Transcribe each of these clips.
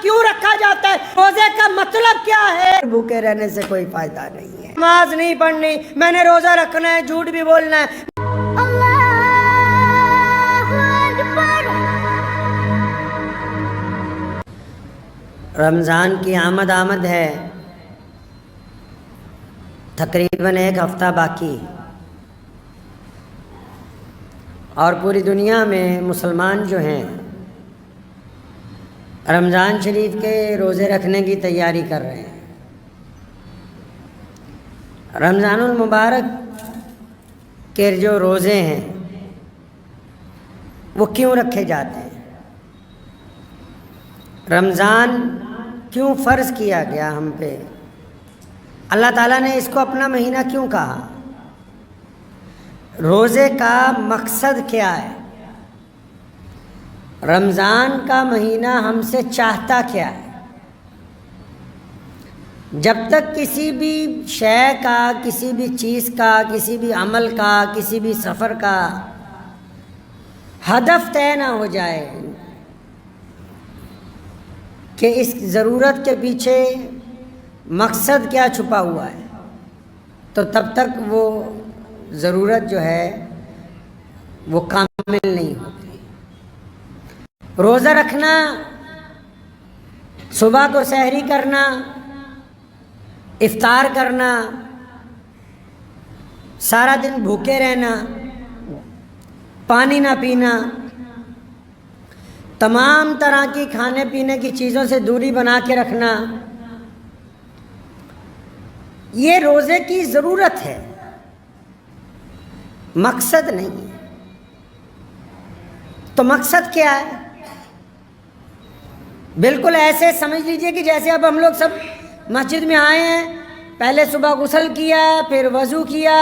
کیوں رکھا جاتا ہے؟ روزے کا مطلب کیا ہے؟ بھوکے رہنے سے کوئی فائدہ نہیں ہے، نماز نہیں پڑھنی، میں نے روزہ رکھنا ہے، جھوٹ بھی بولنا ہے۔ رمضان کی آمد ہے، تقریباً 1 ہفتہ باقی، اور پوری دنیا میں مسلمان جو ہیں رمضان شریف کے روزے رکھنے کی تیاری کر رہے ہیں۔ رمضان المبارک کے جو روزے ہیں وہ کیوں رکھے جاتے ہیں؟ رمضان کیوں فرض کیا گیا ہم پہ؟ اللہ تعالیٰ نے اس کو اپنا مہینہ کیوں کہا؟ روزے کا مقصد کیا ہے؟ رمضان کا مہینہ ہم سے چاہتا کیا ہے؟ جب تک کسی بھی شے کا، کسی بھی چیز کا، کسی بھی عمل کا، کسی بھی سفر کا ہدف طے نہ ہو جائے کہ اس ضرورت کے پیچھے مقصد کیا چھپا ہوا ہے، تو تب تک وہ ضرورت جو ہے وہ کامل نہیں ہوتی۔ روزہ رکھنا، صبح کو سحری کرنا، افطار کرنا، سارا دن بھوکے رہنا، پانی نہ پینا، تمام طرح کی کھانے پینے کی چیزوں سے دوری بنا کے رکھنا، یہ روزے کی ضرورت ہے، مقصد نہیں ہے۔ تو مقصد کیا ہے؟ بالکل ایسے سمجھ لیجئے کہ جیسے اب ہم لوگ سب مسجد میں آئے ہیں، پہلے صبح غسل کیا، پھر وضو کیا،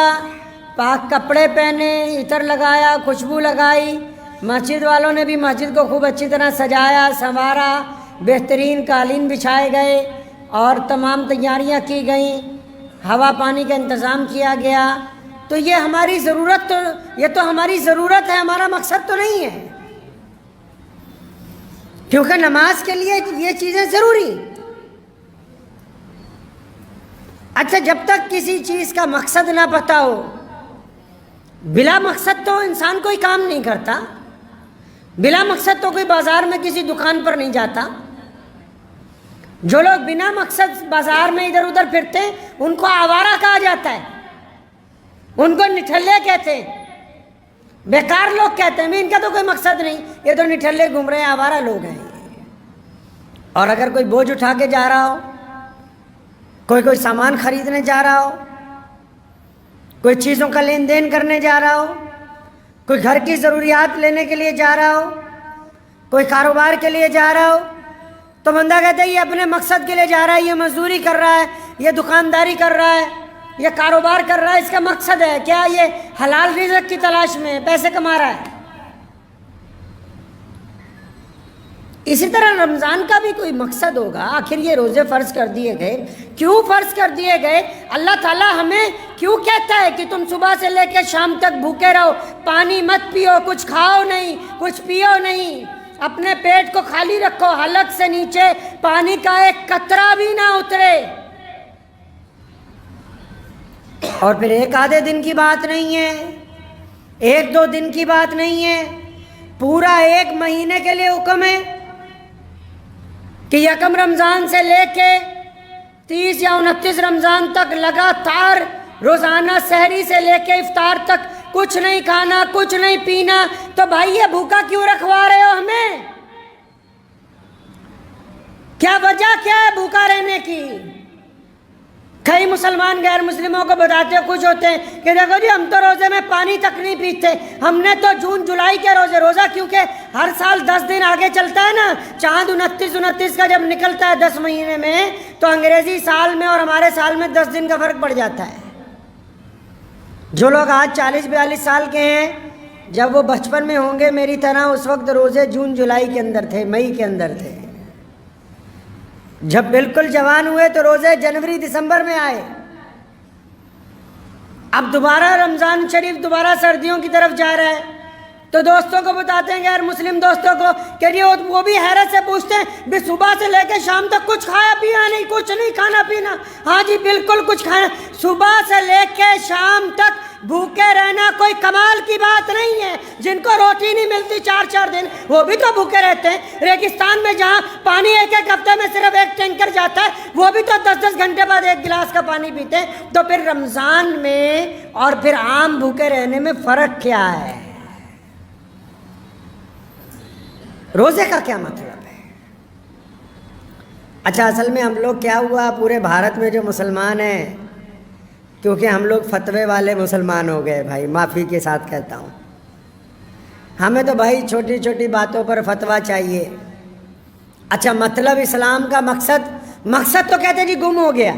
پاک کپڑے پہنے، عطر لگایا، خوشبو لگائی، مسجد والوں نے بھی مسجد کو خوب اچھی طرح سجایا سنوارا، بہترین قالین بچھائے گئے اور تمام تیاریاں کی گئیں، ہوا پانی کا انتظام کیا گیا۔ تو یہ ہماری ضرورت، یہ تو ہماری ضرورت ہے، ہمارا مقصد تو نہیں ہے، کیونکہ نماز کے لیے یہ چیزیں ضروری۔ اچھا، جب تک کسی چیز کا مقصد نہ پتہ ہو، بلا مقصد تو انسان کوئی کام نہیں کرتا، بلا مقصد تو کوئی بازار میں کسی دکان پر نہیں جاتا۔ جو لوگ بنا مقصد بازار میں ادھر ادھر پھرتے ہیں ان کو آوارہ کہا جاتا ہے، ان کو نٹھلے کہتے ہیں، بیکار لوگ کہتے ہیں، ان کا تو کوئی مقصد نہیں، یہ تو نٹھلے گھوم رہے ہیں، آوارہ لوگ ہیں۔ اور اگر کوئی بوجھ اٹھا کے جا رہا ہو، کوئی سامان خریدنے جا رہا ہو، کوئی چیزوں کا لین دین کرنے جا رہا ہو، کوئی گھر کی ضروریات لینے کے لیے جا رہا ہو، کوئی کاروبار کے لیے جا رہا ہو، تو بندہ کہتا ہے یہ اپنے مقصد کے لیے جا رہا ہے، یہ مزدوری کر رہا ہے، یہ دکانداری کر رہا ہے، یہ کاروبار کر رہا ہے، اس کا مقصد ہے کیا؟ یہ حلال رزق کی تلاش میں پیسے کما رہا ہے۔ اسی طرح رمضان کا بھی کوئی مقصد ہوگا، آخر یہ روزے فرض کر دیے گئے، کیوں فرض کر دیے گئے؟ اللہ تعالیٰ ہمیں کیوں کہتا ہے کہ تم صبح سے لے کے شام تک بھوکے رہو، پانی مت پیو، کچھ کھاؤ نہیں، کچھ پیو نہیں، اپنے پیٹ کو خالی رکھو، حلق سے نیچے پانی کا ایک قطرہ بھی نہ اترے۔ اور پھر 1 آدھے دن کی بات نہیں ہے، 1-2 دن کی بات نہیں ہے، پورا 1 مہینے کے لیے حکم ہے کہ 1 رمضان سے لے کے 30 یا 29 رمضان تک لگاتار روزانہ سحری سے لے کے افطار تک کچھ نہیں کھانا، کچھ نہیں پینا۔ تو بھائی یہ بھوکا کیوں رکھوا رہے ہو ہمیں؟ کیا وجہ کیا ہے بھوکا رہنے کی؟ کئی مسلمان غیر مسلموں کو بتاتے خوش ہوتے ہیں کہ دیکھو جی ہم تو روزے میں پانی تک نہیں پیتے، ہم نے تو جون جولائی کے روزہ کیونکہ ہر سال 10 دن آگے چلتا ہے نا، چاند 29 کا جب نکلتا ہے 10 مہینے میں، تو انگریزی سال میں اور ہمارے سال میں 10 دن کا فرق پڑ جاتا ہے۔ جو لوگ آج 40-42 سال کے ہیں، جب وہ بچپن میں ہوں گے میری طرح، اس وقت روزے جون جولائی کے اندر تھے، مئی کے اندر تھے۔ جب بالکل جوان ہوئے تو روزے جنوری دسمبر میں آئے۔ اب دوبارہ رمضان شریف دوبارہ سردیوں کی طرف جا رہا ہے تو دوستوں کو بتاتے ہیں غیر مسلم دوستوں کو کہ یہ وہ بھی حیرت سے پوچھتے ہیں بھی صبح سے لے کے شام تک کچھ کھایا پیا نہیں؟ کچھ نہیں کھانا پینا؟ ہاں جی بالکل کچھ کھانا. صبح سے لے کے شام تک بھوکے رہنا کوئی کمال کی بات نہیں ہے. جن کو روٹی نہیں ملتی 4 دن وہ بھی تو بھوکے رہتے ہیں. ریگستان میں جہاں پانی ایک ہفتے میں صرف ایک ٹینکر جاتا ہے وہ بھی تو 10 گھنٹے بعد ایک گلاس کا پانی پیتے ہیں. تو پھر رمضان میں اور پھر عام بھوکے رہنے میں فرق کیا ہے؟ روزے کا کیا مطلب ہے؟ اچھا اصل میں ہم لوگ کیا ہوا پورے بھارت میں جو مسلمان ہیں، کیونکہ ہم لوگ فتوے والے مسلمان ہو گئے بھائی، معافی کے ساتھ کہتا ہوں. ہمیں تو بھائی چھوٹی چھوٹی باتوں پر فتویٰ چاہیے. اچھا مطلب اسلام کا مقصد تو کہتے جی گم ہو گیا.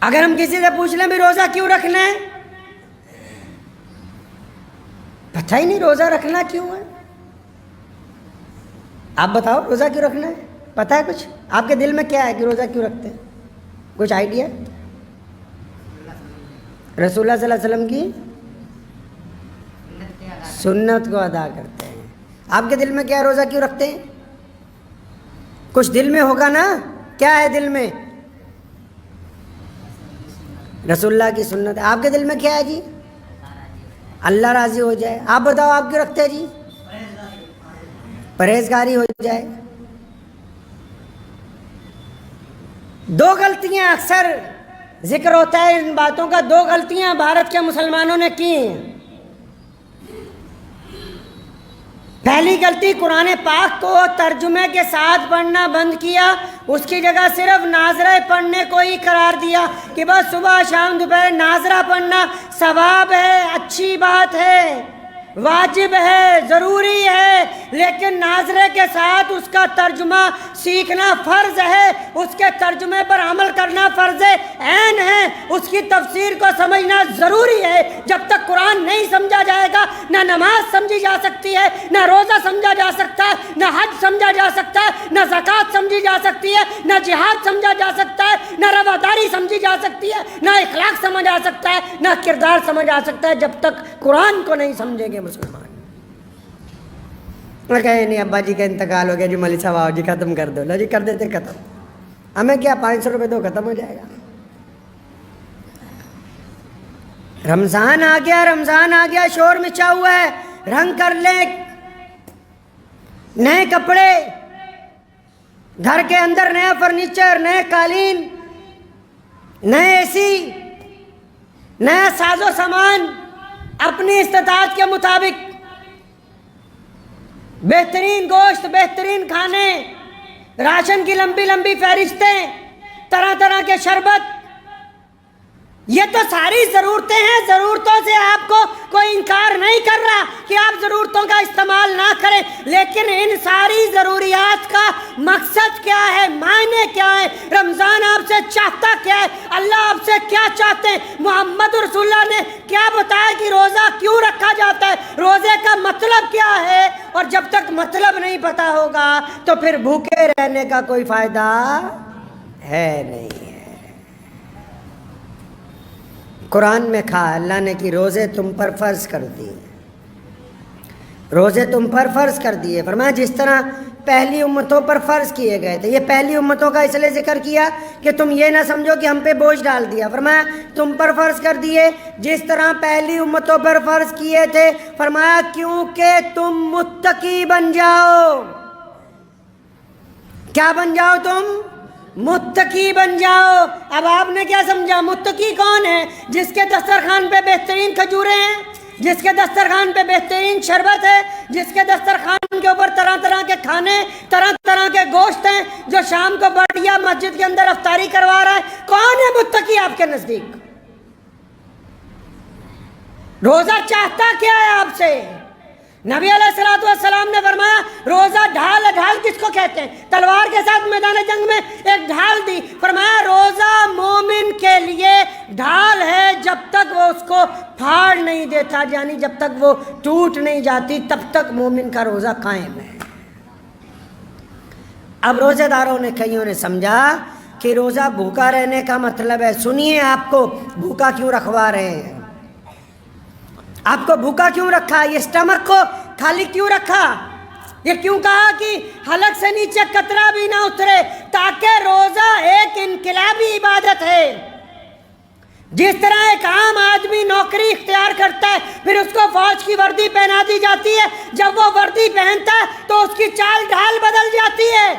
اگر ہم کسی سے پوچھ لیں بھی روزہ کیوں رکھنا ہے، پتہ ہی نہیں روزہ رکھنا کیوں ہے. آپ بتاؤ روزہ کیوں رکھنا ہے؟ پتہ ہے کچھ؟ آپ کے دل میں کیا ہے کہ روزہ کیوں رکھتے ہیں؟ کچھ آئیڈیا؟ رسول اللہ صلی اللہ علیہ وسلم کی سنت کو ادا کرتے ہیں. آپ کے دل میں کیا ہے؟ روزہ کیوں رکھتے ہیں؟ کچھ دل میں ہوگا نا. کیا ہے دل میں؟ رسول اللہ کی سنت. آپ کے دل میں کیا ہے جی؟ اللہ راضی ہو جائے. آپ بتاؤ آپ کیوں رکھتے ہیں جی؟ پرہیزگاری ہو جائے. 2 غلطیاں اکثر ذکر ہوتا ہے ان باتوں کا. 2 غلطیاں بھارت کے مسلمانوں نے کی ہیں. پہلی غلطی قرآن پاک کو ترجمے کے ساتھ پڑھنا بند کیا. اس کی جگہ صرف ناظرہ پڑھنے کو ہی قرار دیا کہ بس صبح شام دوپہر ناظرہ پڑھنا ثواب ہے، اچھی بات ہے، واجب ہے، ضروری ہے، لیکن ناظرے کے ساتھ اس کا ترجمہ سیکھنا فرض ہے. اس کے ترجمے پر عمل کرنا فرض عین ہے. اس کی تفسیر کو سمجھنا ضروری ہے. جب تک قرآن نہیں سمجھا جائے گا نہ نماز سمجھی جا سکتی ہے، نہ روزہ سمجھا جا سکتا ہے، نہ حج سمجھا جا سکتا ہے، نہ زکوٰۃ سمجھی جا سکتی ہے، نہ جہاد سمجھا جا سکتا ہے، نہ رواداری سمجھی جا سکتی ہے، نہ اخلاق سمجھ آ سکتا ہے، نہ کردار سمجھ آ سکتا ہے جب تک قرآن کو نہیں سمجھیں گے مسلمان. میں کہے نہیں ابا جی کا انتقال ہو گیا جی، مولوی صاحب آؤ جی ختم کر دو. لو جی کر دیتے ختم. ہمیں کیا 500 روپے دو ختم ہو جائے گا. رمضان آ گیا شور مچا ہوا ہے. رنگ کر لیں، نئے کپڑے، گھر کے اندر نیا فرنیچر، نئے قالین، نئے اے سی، نیا ساز و سامان، اپنی استطاعت کے مطابق بہترین گوشت، بہترین کھانے، راشن کی لمبی لمبی فہرستیں، طرح طرح کے شربت. یہ تو ساری ضرورتیں ہیں. ضرورتوں سے آپ کو کوئی انکار نہیں کر رہا کہ آپ ضرورتوں کا استعمال نہ کریں، لیکن ان ساری ضروریات کا مقصد کیا ہے، معنی کیا ہے، رمضان آپ سے چاہتا کیا ہے، اللہ آپ سے کیا چاہتے ہیں، محمد رسول اللہ نے کیا بتایا کہ روزہ کیوں رکھا جاتا ہے، روزے کا مطلب کیا ہے. اور جب تک مطلب نہیں پتا ہوگا تو پھر بھوکے رہنے کا کوئی فائدہ ہے نہیں. قرآن میں کہا اللہ نے کہ روزے تم پر فرض کر دیے، روزے تم پر فرض کر دیے. فرمایا جس طرح پہلی امتوں پر فرض کیے گئے تھے. یہ پہلی امتوں کا اس لیے ذکر کیا کہ تم یہ نہ سمجھو کہ ہم پہ بوجھ ڈال دیا. فرمایا تم پر فرض کر دیے جس طرح پہلی امتوں پر فرض کیے تھے. فرمایا کیونکہ تم متقی بن جاؤ. کیا بن جاؤ تم؟ متقی بن جاؤ. اب آپ نے کیا سمجھا؟ متقی کون ہے؟ جس کے دسترخوان پہ بہترین کھجوریں ہیں، جس کے دسترخوان پہ بہترین شربت ہے، جس کے دسترخوان کے اوپر طرح طرح کے کھانے، طرح طرح کے گوشت ہیں، جو شام کو بڑھیا مسجد کے اندر افطاری کروا رہا ہے. کون ہے متقی آپ کے نزدیک؟ روزہ چاہتا کیا ہے آپ سے؟ نبی علیہ السلام نے فرمایا روزہ ڈھال ہے. ڈھال کس کو کہتے ہیں؟ تلوار کے ساتھ میدان جنگ میں ایک ڈھال دی. فرمایا روزہ مومن کے لیے ڈھال ہے جب تک وہ اس کو پھاڑ نہیں دیتا، یعنی جب تک وہ ٹوٹ نہیں جاتی تب تک مومن کا روزہ قائم ہے. اب روزے داروں نے کئیوں نے سمجھا کہ روزہ بھوکا رہنے کا مطلب ہے. سنیے آپ کو بھوکا کیوں رکھوا رہے ہیں. آپ کو بھوکا کیوں رکھا؟ یہ اسٹمک کو خالی کیوں رکھا؟ یہ کیوں کہا کہ حلق سے نیچے قطرہ بھی نہ اترے؟ تاکہ روزہ ایک انقلابی عبادت ہے۔ جس طرح ایک عام آدمی نوکری اختیار کرتا ہے، پھر اس کو فوج کی وردی پہنا دی جاتی ہے، جب وہ وردی پہنتا ہے تو اس کی چال ڈھال بدل جاتی ہے۔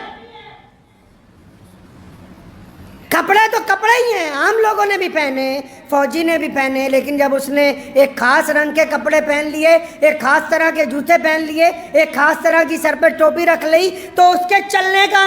کپڑے تو کپڑے ہی ہیں، عام لوگوں نے بھی پہنے، فوجی نے بھی پہنے، لیکن جب اس نے ایک خاص رنگ کے کپڑے پہن لیے، ایک خاص طرح کے جوتے پہن لیے، ایک خاص طرح کی سر پہ ٹوپی رکھ لی، تو اس کے چلنے کا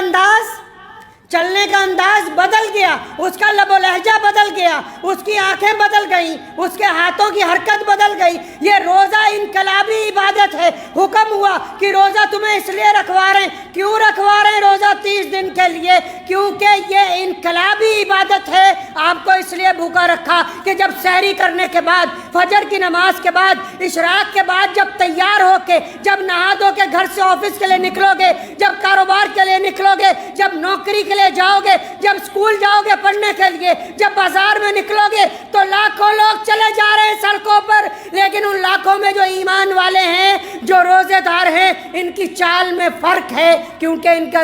انداز بدل گیا، اس کا لب و لہجہ بدل گیا، اس کی آنکھیں بدل گئیں، اس کے ہاتھوں کی حرکت بدل گئی۔ یہ روزہ انقلابی عبادت ہے۔ حکم ہوا کہ روزہ تمہیں اس لیے رکھوا رہے ہیں۔ کیوں رکھوا رہے ہیں روزہ 30 دن کے لیے؟ کیونکہ یہ انقلابی عبادت ہے۔ آپ کو اس لیے بھوکا رکھا کہ جب سحری کرنے کے بعد، فجر کی نماز کے بعد، اشراق کے بعد جب تیار ہو کے، جب نہا دھو کے گھر سے آفس کے لیے نکلو گے، جب کاروبار کے لیے نکلو گے، جب نوکری کے لیے جاؤ گے، جب اسکول جاؤ گے پڑھنے کے لیے، جب بازار میں نکلو گے، تو لاکھوں لوگ چلے جا رہے ہیں سڑکوں پر، لیکن ان لاکھوں میں جو ایمان والے ہیں، جو روزے دار ہیں، ان کی چال میں فرق ہے، کیونکہ ان کا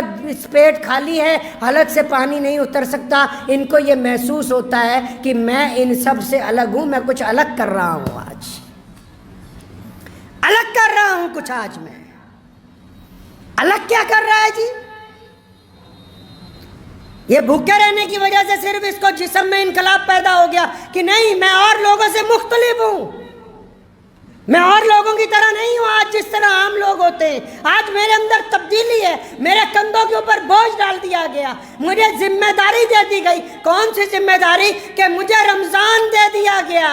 پیٹ خالی ہے، حلق سے پانی نہیں اتر سکتا۔ ان کو یہ محسوس ہوتا ہے کہ میں ان سب سے الگ ہوں، میں کچھ الگ کر رہا ہوں، آج الگ کر رہا ہوں کچھ، آج میں الگ کیا کر رہا ہے جی؟ یہ بھوکے رہنے کی وجہ سے صرف اس کو جسم میں انقلاب پیدا ہو گیا کہ نہیں، میں اور لوگوں سے مختلف ہوں، میں اور لوگوں کی طرح نہیں ہوں آج جس طرح عام لوگ ہوتے ہیں۔ آج میرے اندر تبدیلی ہے، میرے کندھوں کے اوپر بوجھ ڈال دیا گیا، مجھے ذمہ داری دے دی گئی۔ کون سی ذمہ داری؟ کہ مجھے رمضان دے دیا گیا۔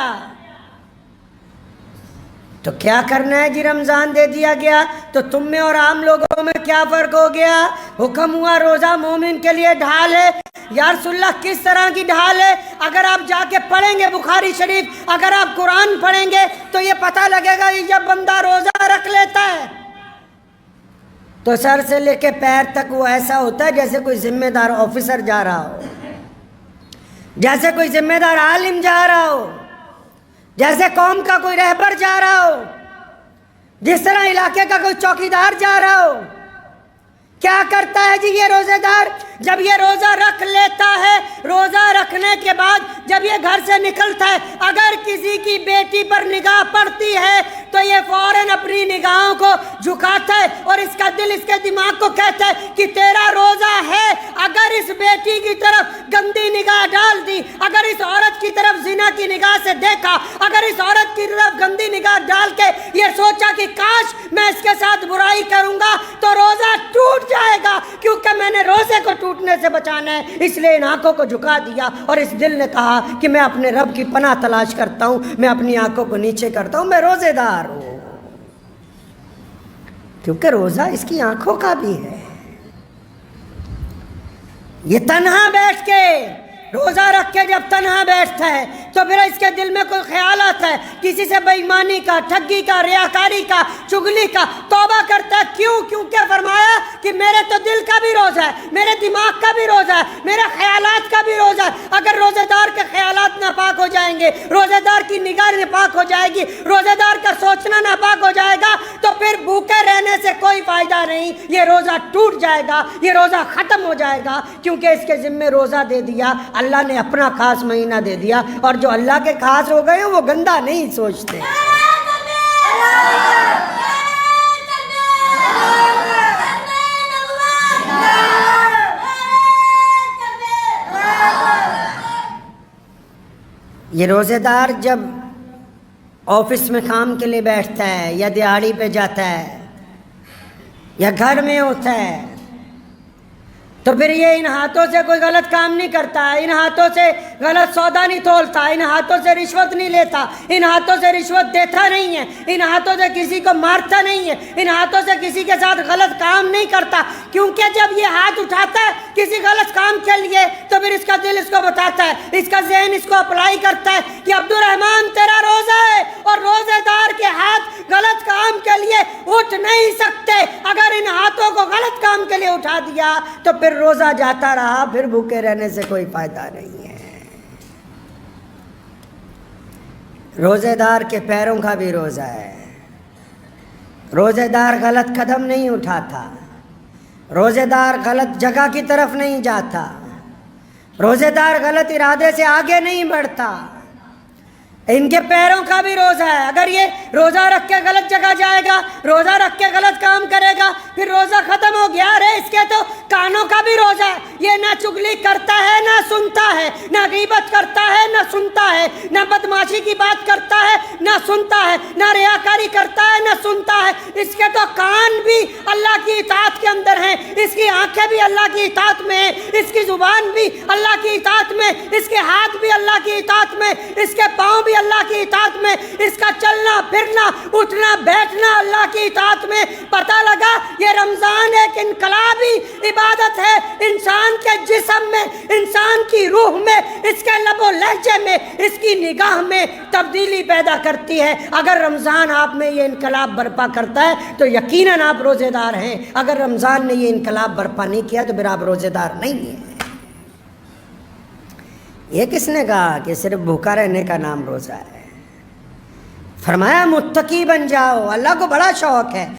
تو کیا کرنا ہے جی؟ رمضان دے دیا گیا تو تم میں اور عام لوگوں میں کیا فرق ہو گیا؟ حکم ہوا روزہ مومن کے لیے ڈھال ہے۔ یا رسول اللہ کس طرح کی ڈھال ہے؟ اگر آپ جا کے پڑھیں گے بخاری شریف، اگر آپ قرآن پڑھیں گے تو یہ پتہ لگے گا کہ جب بندہ روزہ رکھ لیتا ہے تو سر سے لے کے پیر تک وہ ایسا ہوتا ہے جیسے کوئی ذمہ دار آفیسر جا رہا ہو، جیسے کوئی ذمہ دار عالم جا رہا ہو، جیسے قوم کا کوئی رہبر جا رہا ہو، جس طرح علاقے کا کوئی چوکیدار جا رہا ہو۔ کیا کرتا ہے جی یہ روزے دار؟ جب یہ روزہ رکھ لیتا ہے، روزہ رکھنے کے بعد جب یہ گھر سے نکلتا ہے، اگر کسی کی بیٹی پر نگاہ پڑتی ہے تو یہ فوراً اپنی نگاہوں کو جھکاتا ہے اور اس کا دل اس کے دماغ کو کہتا ہے کہ تیرا روزہ ہے۔ اگر اس بیٹی کی طرف گندی نگاہ ڈال دی، اگر اس عورت کی طرف زنا کی نگاہ سے دیکھا، اگر اس عورت کی طرف گندی نگاہ ڈال کے یہ سوچا کہ کاش میں اس کے ساتھ برائی کروں گا، تو روزہ ٹوٹ جائے گا، کیونکہ میں نے روزے کو ٹوٹنے سے بچانا ہے، اس لیے ان آنکھوں کو جھکا دیا اور اس دل نے کہا کہ میں اپنے رب کی پناہ تلاش کرتا ہوں، میں اپنی آنکھوں کو نیچے کرتا ہوں، میں روزے دار ہوں، کیونکہ روزہ اس کی آنکھوں کا بھی ہے۔ یہ تنہا بیٹھ کے روزہ رکھ کے جب تنہا بیٹھتا ہے تو پھر اس کے دل میں کوئی خیال آتا ہے کسی سے بے ایمانی کا، ٹھگی کا، ریاکاری کا، چغلی کا، توبہ کرتا ہے۔ کیوں؟ کیونکہ فرمایا کہ میرے تو دل کا بھی روزہ ہے، میرے دماغ کا بھی روزہ ہے، میرے خیالات کا بھی روزہ ہے۔ اگر روزے دار کے خیالات ناپاک ہو جائیں گے، روزے دار کی نگاہ ناپاک ہو جائے گی، روزے دار کا سوچنا ناپاک ہو جائے گا، تو پھر بھوکے رہنے سے کوئی فائدہ نہیں، یہ روزہ ٹوٹ جائے گا، یہ روزہ ختم ہو جائے گا، کیونکہ اس کے ذمے روزہ دے دیا اللہ نے، اپنا خاص مہینہ دے دیا، اور جو اللہ کے خاص ہو گئے وہ گندا نہیں سوچتے۔ یہ روزے دار جب آفس میں کام کے لیے بیٹھتا ہے یا دیہاڑی پہ جاتا ہے یا گھر میں ہوتا ہے تو پھر یہ ان ہاتھوں سے کوئی غلط کام نہیں کرتا، ان ہاتھوں سے غلط سودا نہیں تولتا، ان ہاتھوں سے رشوت نہیں لیتا، ان ہاتھوں سے رشوت دیتا نہیں ہے، ان ہاتھوں سے کسی کو مارتا نہیں ہے، ان ہاتھوں سے کسی کے ساتھ غلط کام نہیں کرتا، کیونکہ جب یہ ہاتھ اٹھاتا ہے کسی غلط کام کے لیے تو پھر اس کا دل اس کو بتاتا ہے، اس کا ذہن اس کو اپلائی کرتا ہے کہ عبد الرحمن تیرا روزہ ہے، اور روزے دار کے ہاتھ غلط کام کے لیے اٹھ نہیں سکتے۔ اگر ان ہاتھوں کو غلط کام کے لیے اٹھا دیا تو پھر روزہ جاتا رہا، پھر بھوکے رہنے سے کوئی فائدہ نہیں ہے۔ روزے دار کے پیروں کا بھی روزہ ہے. روزے دار غلط قدم نہیں اٹھاتا, روزے دار غلط جگہ کی طرف نہیں جاتا, روزے دار غلط ارادے سے آگے نہیں بڑھتا. ان کے پیروں کا بھی روزہ ہے. اگر یہ روزہ رکھ کے غلط جگہ جائے گا, روزہ رکھ کے غلط کام کرے گا, پھر روزہ ختم ہو گیا. ارے اس کے تو کانوں کا بھی روزہ ہے. یہ نہ چگلی کرتا ہے نہ سنتا ہے, نہ غیبت کرتا ہے نہ سنتا ہے, نہ بدمعاشی کی بات کرتا ہے نہ سنتا ہے, نہ ریاکاری کرتا ہے نہ سنتا ہے. اس کے تو کان بھی اللہ کی اطاعت کے اندر ہیں, اس کی آنکھیں بھی اللہ کی اطاعت میں ہیں, اس کی زبان بھی اللہ کی اطاعت میں, اس کے ہاتھ بھی اللہ کی اطاعت میں, اس کے پاؤں بھی اللہ کی اطاعت میں, اس کا چلنا پھرنا اٹھنا بیٹھنا اللہ کی اطاعت میں. پتہ لگا یہ رمضان ایک انقلابی عبادت ہے. انسان کے جسم میں, انسان کی روح میں, اس کے لب و لہجے میں, اس کی نگاہ میں تبدیلی پیدا کرتی ہے. اگر رمضان آپ میں یہ انقلاب برپا کرتا ہے تو یقیناً آپ روزے دار ہیں. اگر رمضان نے یہ انقلاب برپا نہیں کیا تو پھر آپ روزے دار نہیں ہیں. یہ کس نے کہا کہ صرف بھوکا رہنے کا نام روزہ ہے؟ فرمایا متقی بن جاؤ. اللہ کو بڑا شوق ہے